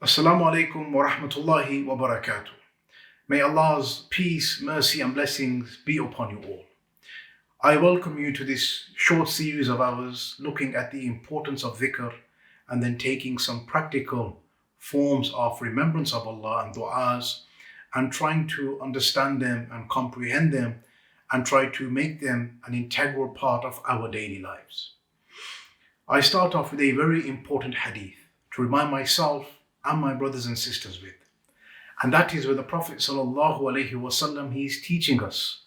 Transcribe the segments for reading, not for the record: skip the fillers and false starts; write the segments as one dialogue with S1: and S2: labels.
S1: Assalamu alaikum wa rahmatullahi wa barakatuh. May Allah's peace, mercy and blessings be upon you all. I welcome you to this short series of ours looking at the importance of dhikr and then taking some practical forms of remembrance of Allah and du'as and trying to understand them and comprehend them and try to make them an integral part of our daily lives. I start off with a very important hadith to remind myself and my brothers and sisters with. And that is where the Prophet ﷺ, he is teaching us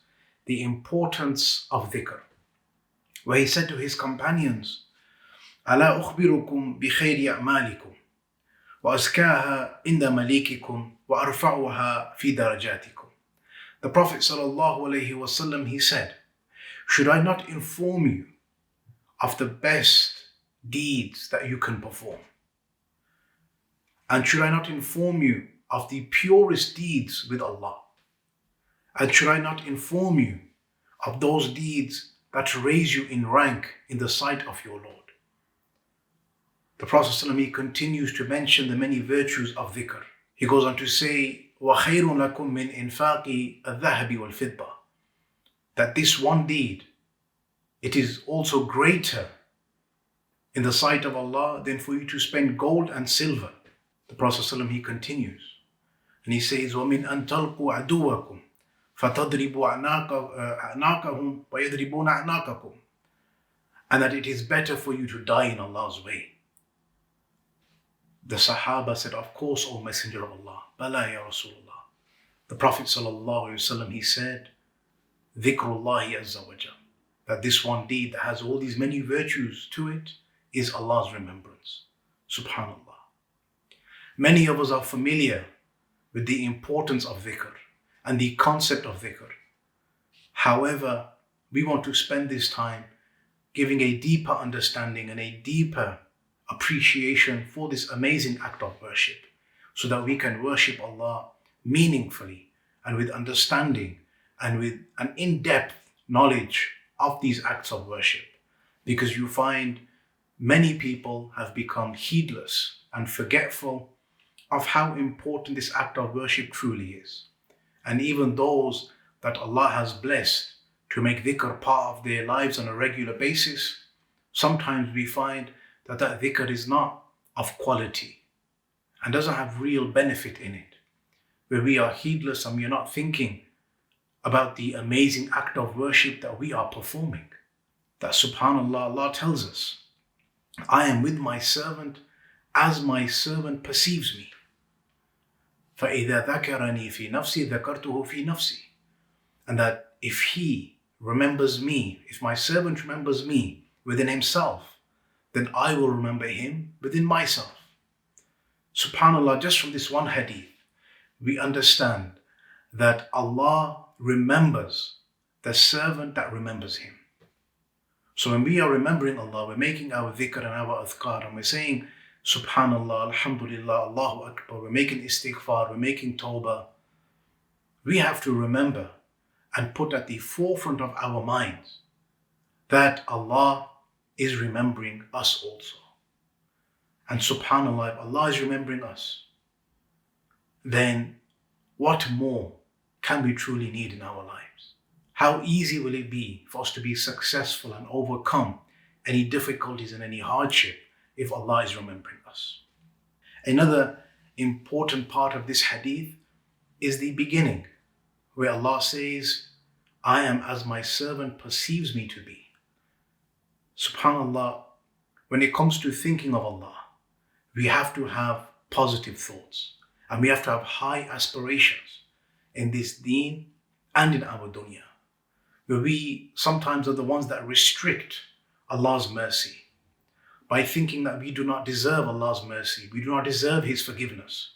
S1: the importance of dhikr. Where he said to his companions, أَلَا أُخْبِرُكُمْ بِخَيْرِ أَعْمَالِكُمْ وَأَزْكَاهَا عِنْدَ مَلِيكِكُمْ وَأَرْفَعُهَا فِي دَرَجَاتِكُمْ. The Prophet ﷺ, he said, should I not inform you of the best deeds that you can perform? And should I not inform you of the purest deeds with Allah? And should I not inform you of those deeds that raise you in rank in the sight of your Lord? The Prophet ﷺ, he continues to mention the many virtues of dhikr. He goes on to say, وَخَيْرٌ لَكُمْ مِنْ إِنفَاقِ الذَّهَبِ وَالْفِضَّةِ. That this one deed, it is also greater in the sight of Allah than for you to spend gold and silver. The Prophet ﷺ, he continues and he says, وَمِنْ أَن تَلْقُوا عَدُوَّكُمْ فَتَضْرِبُوا أَعْنَاقَهُمْ وَيَضْرِبُونَ أَعْنَاقَكُمْ. And that it is better for you to die in Allah's way. The Sahaba said, of course, O Messenger of Allah. Bala ya Rasulullah. The Prophet ﷺ, he said, dhikrullahi azza wa jal. That this one deed that has all these many virtues to it is Allah's remembrance. Subhanallah. Many of us are familiar with the importance of dhikr and the concept of dhikr. However, we want to spend this time giving a deeper understanding and a deeper appreciation for this amazing act of worship so that we can worship Allah meaningfully and with understanding and with an in-depth knowledge of these acts of worship. Because you find many people have become heedless and forgetful of how important this act of worship truly is. And even those that Allah has blessed to make dhikr part of their lives on a regular basis, sometimes we find that that dhikr is not of quality and doesn't have real benefit in it, where we are heedless and we are not thinking about the amazing act of worship that we are performing. That subhanallah, Allah tells us, I am with my servant as my servant perceives me. فَإِذَا ذَكَرَنِي فِي نَفْسِي ذَكَرْتُهُ فِي نَفْسِي. And that if he remembers me, if my servant remembers me within himself, then I will remember him within myself. SubhanAllah, just from this one hadith, we understand that Allah remembers the servant that remembers him. So when we are remembering Allah, we're making our dhikr and our adhkar, and we're saying, Subhanallah, Alhamdulillah, Allahu Akbar, we're making istighfar, we're making tawbah. We have to remember and put at the forefront of our minds that Allah is remembering us also. And subhanallah, if Allah is remembering us, then what more can we truly need in our lives? How easy will it be for us to be successful and overcome any difficulties and any hardship if Allah is remembering us? Another important part of this hadith is the beginning, where Allah says, I am as my servant perceives me to be. SubhanAllah, when it comes to thinking of Allah, we have to have positive thoughts and we have to have high aspirations in this deen and in our dunya, where we sometimes are the ones that restrict Allah's mercy by thinking that we do not deserve Allah's mercy, we do not deserve His forgiveness.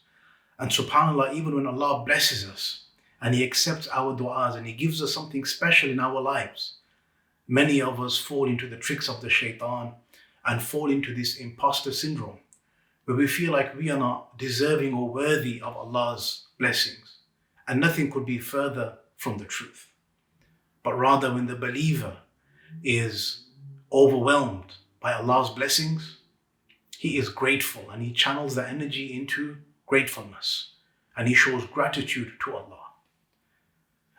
S1: And subhanAllah, even when Allah blesses us and He accepts our du'as and He gives us something special in our lives, many of us fall into the tricks of the shaitan and fall into this imposter syndrome, where we feel like we are not deserving or worthy of Allah's blessings. And nothing could be further from the truth. But rather, when the believer is overwhelmed by Allah's blessings, he is grateful and he channels that energy into gratefulness and he shows gratitude to Allah.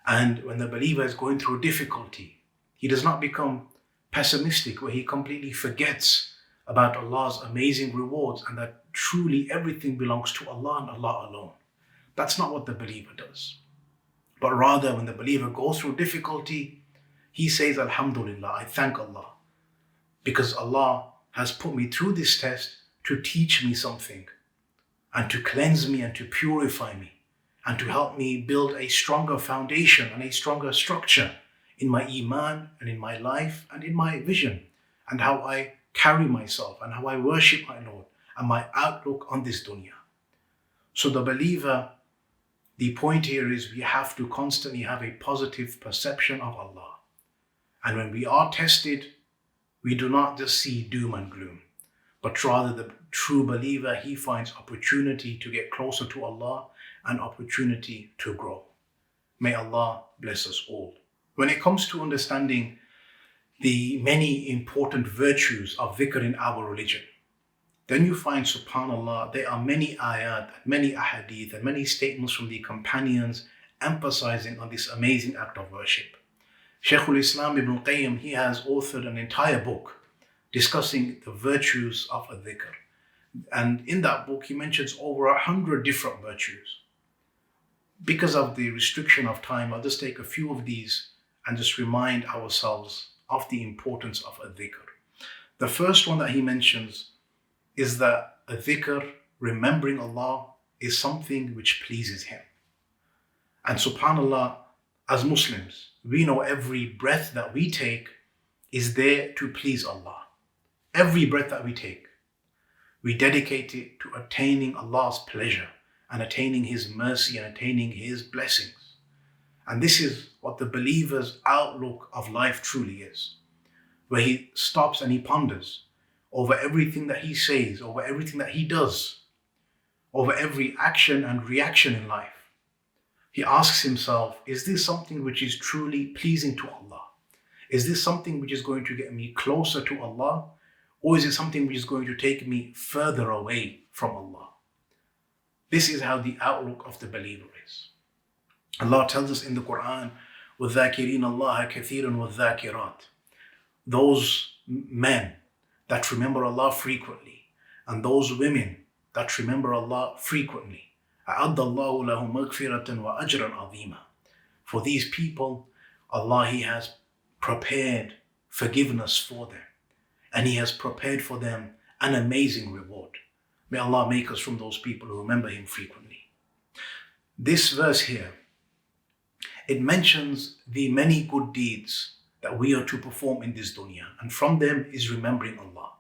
S1: And when the believer is going through difficulty, he does not become pessimistic where he completely forgets about Allah's amazing rewards and that truly everything belongs to Allah and Allah alone. That's not what the believer does. But rather, when the believer goes through difficulty, he says, Alhamdulillah, I thank Allah, because Allah has put me through this test to teach me something and to cleanse me and to purify me and to help me build a stronger foundation and a stronger structure in my iman and in my life and in my vision and how I carry myself and how I worship my Lord and my outlook on this dunya. So the believer, the point here is we have to constantly have a positive perception of Allah. And when we are tested, we do not just see doom and gloom, but rather the true believer, he finds opportunity to get closer to Allah and opportunity to grow. May Allah bless us all. When it comes to understanding the many important virtues of dhikr in our religion, then you find, subhanAllah, there are many ayat, many ahadith, and many statements from the companions emphasizing on this amazing act of worship. Shaykhul Islam Ibn Qayyim, he has authored an entire book discussing the virtues of a dhikr. And in that book, he mentions over 100 different virtues. Because of the restriction of time, I'll just take a few of these and just remind ourselves of the importance of a dhikr. The first one that he mentions is that a dhikr, remembering Allah, is something which pleases Him. And subhanAllah, as Muslims, we know every breath that we take is there to please Allah. Every breath that we take, we dedicate it to attaining Allah's pleasure and attaining His mercy and attaining His blessings. And this is what the believer's outlook of life truly is, where he stops and he ponders over everything that he says, over everything that he does, over every action and reaction in life. He asks himself, is this something which is truly pleasing to Allah? Is this something which is going to get me closer to Allah? Or is it something which is going to take me further away from Allah? This is how the outlook of the believer is. Allah tells us in the Qur'an, وَالذَّاكِرِينَ اللَّهَ كَثِيرًا وَالذَّاكِرَاتِ. Those men that remember Allah frequently, and those women that remember Allah frequently. أَعَدَّ اللَّهُ لَهُمْ مَغْفِرَةً وَأَجْرًا عَظِيمًا. For these people, Allah, He has prepared forgiveness for them, and He has prepared for them an amazing reward. May Allah make us from those people who remember Him frequently. This verse here, it mentions the many good deeds that we are to perform in this dunya, and from them is remembering Allah.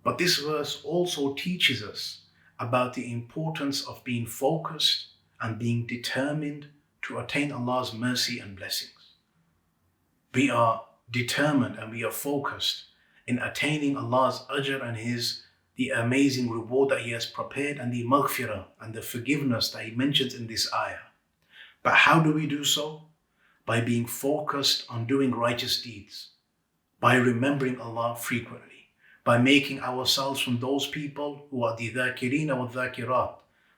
S1: But this verse also teaches us about the importance of being focused and being determined to attain Allah's mercy and blessings. We are determined and we are focused in attaining Allah's ajr and the amazing reward that He has prepared and the maghfirah and the forgiveness that He mentions in this ayah. But how do we do so? By being focused on doing righteous deeds, by remembering Allah frequently, by making ourselves from those people who are the dhakirina wa dhakirat,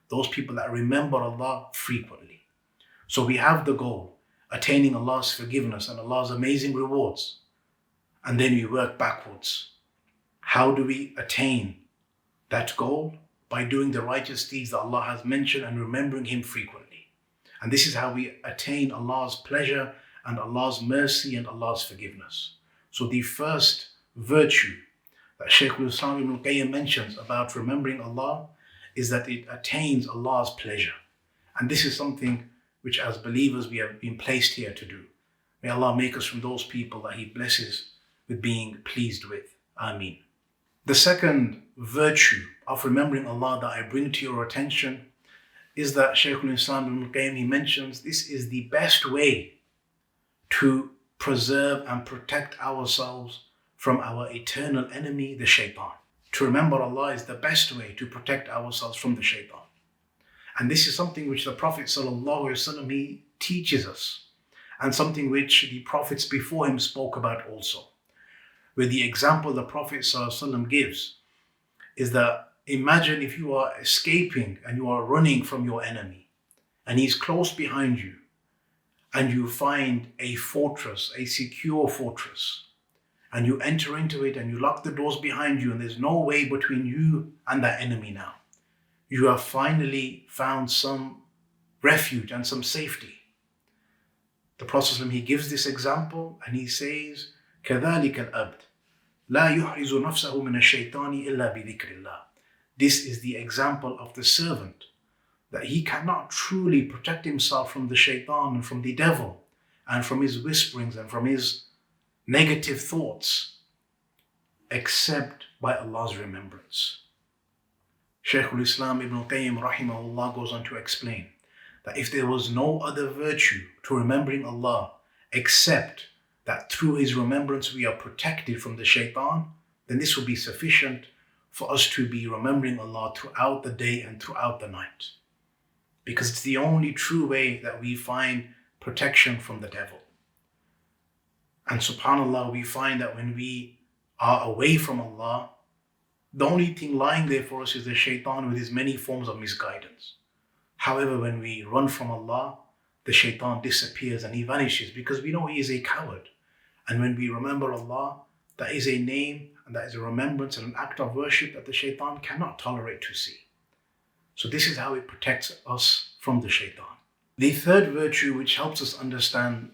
S1: those people that remember Allah frequently. So we have the goal, attaining Allah's forgiveness and Allah's amazing rewards. And then we work backwards. How do we attain that goal? By doing the righteous deeds that Allah has mentioned and remembering Him frequently. And this is how we attain Allah's pleasure and Allah's mercy and Allah's forgiveness. So the first virtue that Shaykhul Islam Ibn Qayyim mentions about remembering Allah is that it attains Allah's pleasure. And this is something which as believers we have been placed here to do. May Allah make us from those people that He blesses with being pleased with. Ameen. The second virtue of remembering Allah that I bring to your attention is that Shaykhul Islam Ibn Qayyim, he mentions this is the best way to preserve and protect ourselves from our eternal enemy, the shaitan. To remember Allah is the best way to protect ourselves from the shaitan. And this is something which the Prophet ﷺ, he teaches us, and something which the prophets before him spoke about also. Where the example the Prophet ﷺ gives is that imagine if you are escaping and you are running from your enemy and he's close behind you, and you find a fortress, a secure fortress, and you enter into it and you lock the doors behind you and there's no way between you and that enemy now. You have finally found some refuge and some safety. The Prophet ﷺ, he gives this example and he says, كَذَلِكَ الْأَبْدِ لَا يُحْرِزُ نَفْسَهُ مِنَ الشَّيْطَانِ إِلَّا بِذِكْرِ اللَّهِ. This is the example of the servant, that he cannot truly protect himself from the shaitan and from the devil and from his whisperings and from his negative thoughts except by Allah's remembrance. Shaykh al-Islam Ibn Qayyim rahimahullah goes on to explain that if there was no other virtue to remembering Allah except that through his remembrance we are protected from the shaitan, then this will be sufficient for us to be remembering Allah throughout the day and throughout the night. Because it's the only true way that we find protection from the devil. And subhanAllah, we find that when we are away from Allah, the only thing lying there for us is the shaitan with his many forms of misguidance. However, when we run from Allah, the shaitan disappears and he vanishes because we know he is a coward. And when we remember Allah, that is a name and that is a remembrance and an act of worship that the shaitan cannot tolerate to see. So this is how it protects us from the shaitan. The third virtue which helps us understand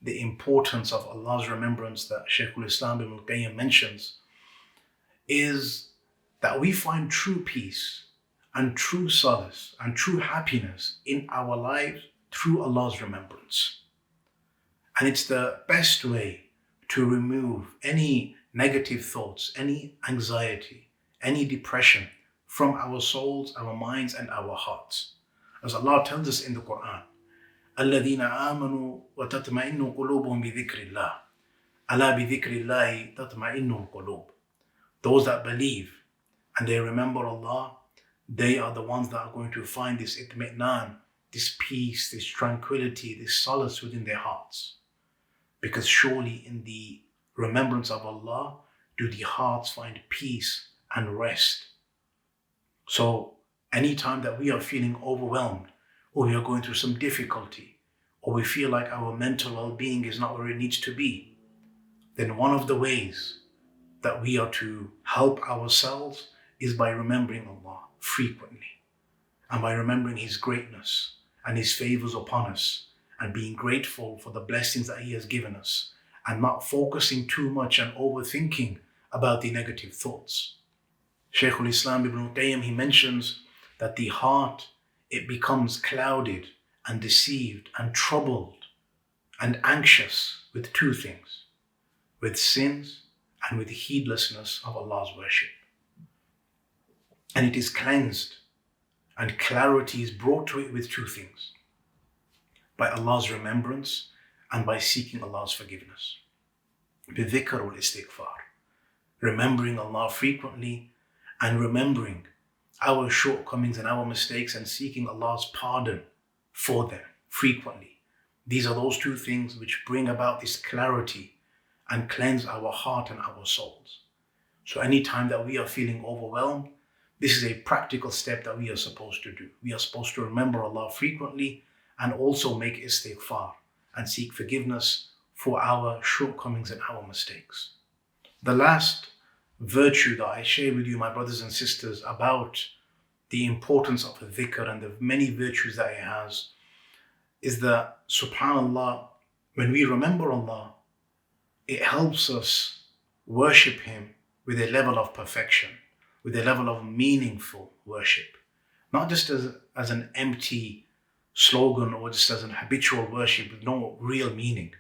S1: the importance of Allah's remembrance that Shaykh al-Islam Ibn Qayyim mentions is that we find true peace and true solace and true happiness in our lives through Allah's remembrance. And it's the best way to remove any negative thoughts, any anxiety, any depression from our souls, our minds and our hearts. As Allah tells us in the Qur'an, الَّذِينَ آمَنُوا وَتَطْمَئِنُّ قُلُوبُهُم بِذِكْرِ اللَّهِ أَلَا بِذِكْرِ اللَّهِ تَطْمَئِنُّ الْقُلُوبُ. Those that believe and they remember Allah, they are the ones that are going to find this itmi'nan, this peace, this tranquility, this solace within their hearts. Because surely in the remembrance of Allah do the hearts find peace and rest. So anytime that we are feeling overwhelmed, or we are going through some difficulty, or we feel like our mental well-being is not where it needs to be, then one of the ways that we are to help ourselves is by remembering Allah frequently, and by remembering His greatness and His favors upon us, and being grateful for the blessings that He has given us, and not focusing too much and overthinking about the negative thoughts. Shaykh al-Islam Ibn Qayyim, he mentions that the heart, it becomes clouded and deceived and troubled and anxious with two things, with sins and with heedlessness of Allah's worship. And it is cleansed and clarity is brought to it with two things, by Allah's remembrance and by seeking Allah's forgiveness. بِذِكْرُ الْإِسْتِغْفَارِ, remembering Allah frequently and remembering our shortcomings and our mistakes and seeking Allah's pardon for them frequently. These are those two things which bring about this clarity and cleanse our heart and our souls. So anytime that we are feeling overwhelmed, this is a practical step that we are supposed to do. We are supposed to remember Allah frequently and also make istighfar and seek forgiveness for our shortcomings and our mistakes. The last virtue that I share with you, my brothers and sisters, about the importance of dhikr and the many virtues that it has, is that, subhanAllah, when we remember Allah, it helps us worship Him with a level of perfection, with a level of meaningful worship. Not just as an empty slogan or just as an habitual worship with no real meaning,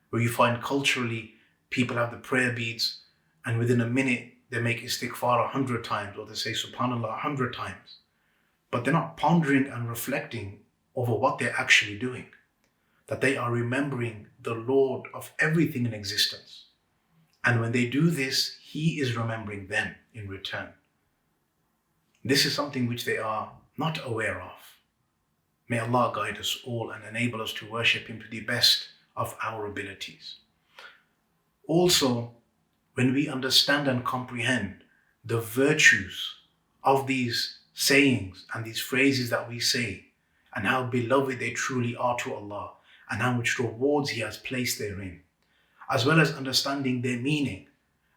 S1: where you find culturally people have the prayer beads and within a minute they make istighfar 100 times, or they say subhanallah 100 times, but they're not pondering and reflecting over what they're actually doing, that they are remembering the Lord of everything in existence. And when they do this, He is remembering them in return. This is something which they are not aware of. May Allah guide us all and enable us to worship Him to the best of our abilities. Also, when we understand and comprehend the virtues of these sayings and these phrases that we say, and how beloved they truly are to Allah, and how much rewards He has placed therein, as well as understanding their meaning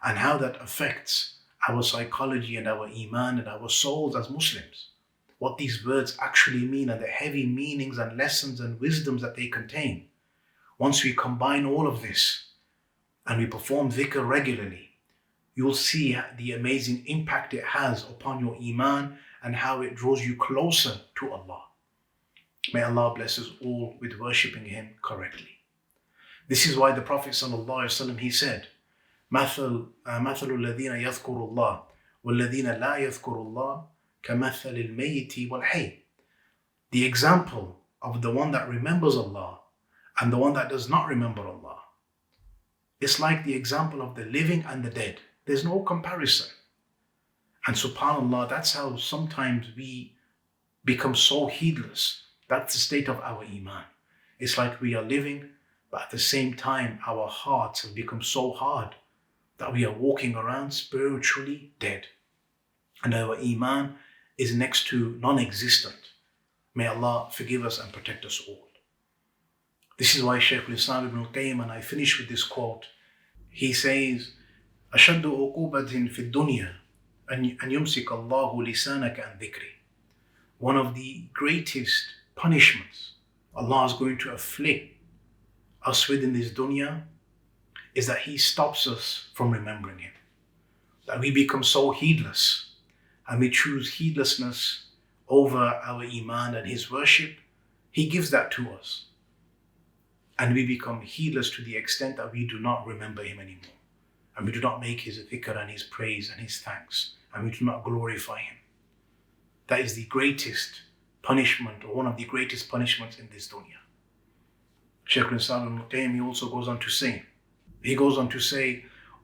S1: and how that affects our psychology and our iman and our souls as Muslims. What these words actually mean and the heavy meanings and lessons and wisdoms that they contain. Once we combine all of this and we perform dhikr regularly, you will see the amazing impact it has upon your iman and how it draws you closer to Allah. May Allah bless us all with worshipping Him correctly. This is why the Prophet ﷺ, he said, مثل الذين يذكر الله والذين لا يذكر الله كمثل الميت والحي. The example of the one that remembers Allah and the one that does not remember Allah, it's like the example of the living and the dead. There's no comparison. And subhanAllah, that's how sometimes we become so heedless. That's the state of our iman. It's like we are living, but at the same time, our hearts have become so hard that we are walking around spiritually dead. And our iman is next to non-existent. May Allah forgive us and protect us all. This is why Shaykh al-Islam ibn al-Qayyim, and I finish with this quote, he says, أشد عقوبة في الدنيا أن يمسك الله لسانك عن ذكري. One of the greatest punishments Allah is going to afflict us with in this dunya is that He stops us from remembering Him. That we become so heedless and we choose heedlessness over our iman and His worship. He gives that to us. And we become heedless to the extent that we do not remember Him anymore. And we do not make His dhikr and His praise and His thanks. And we do not glorify Him. That is the greatest punishment, or one of the greatest punishments in this dunya. Shaykh al-Islam ibn al-Qayyim, he also goes on to say,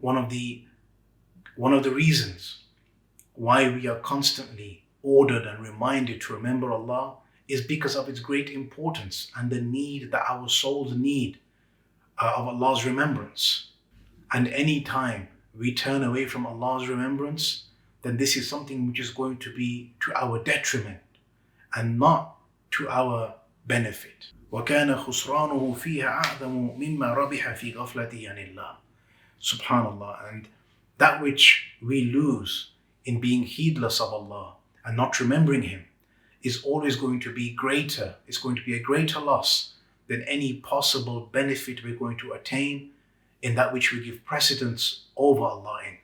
S1: one of the reasons why we are constantly ordered and reminded to remember Allah is because of its great importance and the need that our souls need of Allah's remembrance. And any time we turn away from Allah's remembrance, then this is something which is going to be to our detriment and not to our benefit. وَكَانَ خُسْرَانُهُ فِيهَا أَعْظَمُ مِمَّا رَبِحَ فِي غَفْلَتِهِ عَنِ اللَّهِ. Subhanallah. And that which we lose in being heedless of Allah and not remembering Him is always going to be greater. It's going to be a greater loss than any possible benefit we're going to attain in that which we give precedence over Allah in.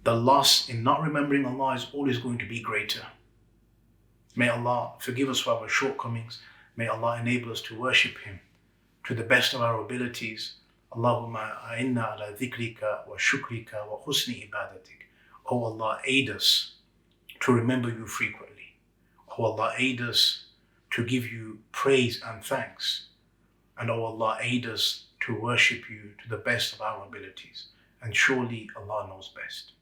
S1: The loss in not remembering Allah is always going to be greater. May Allah forgive us for our shortcomings. May Allah enable us to worship Him to the best of our abilities. Allahumma a'inna ala dhikrika wa shukrika wa husni ibadatik. O Allah, aid us to remember You frequently. O Allah, aid us to give You praise and thanks. And O Allah, aid us to worship You to the best of our abilities. And surely Allah knows best.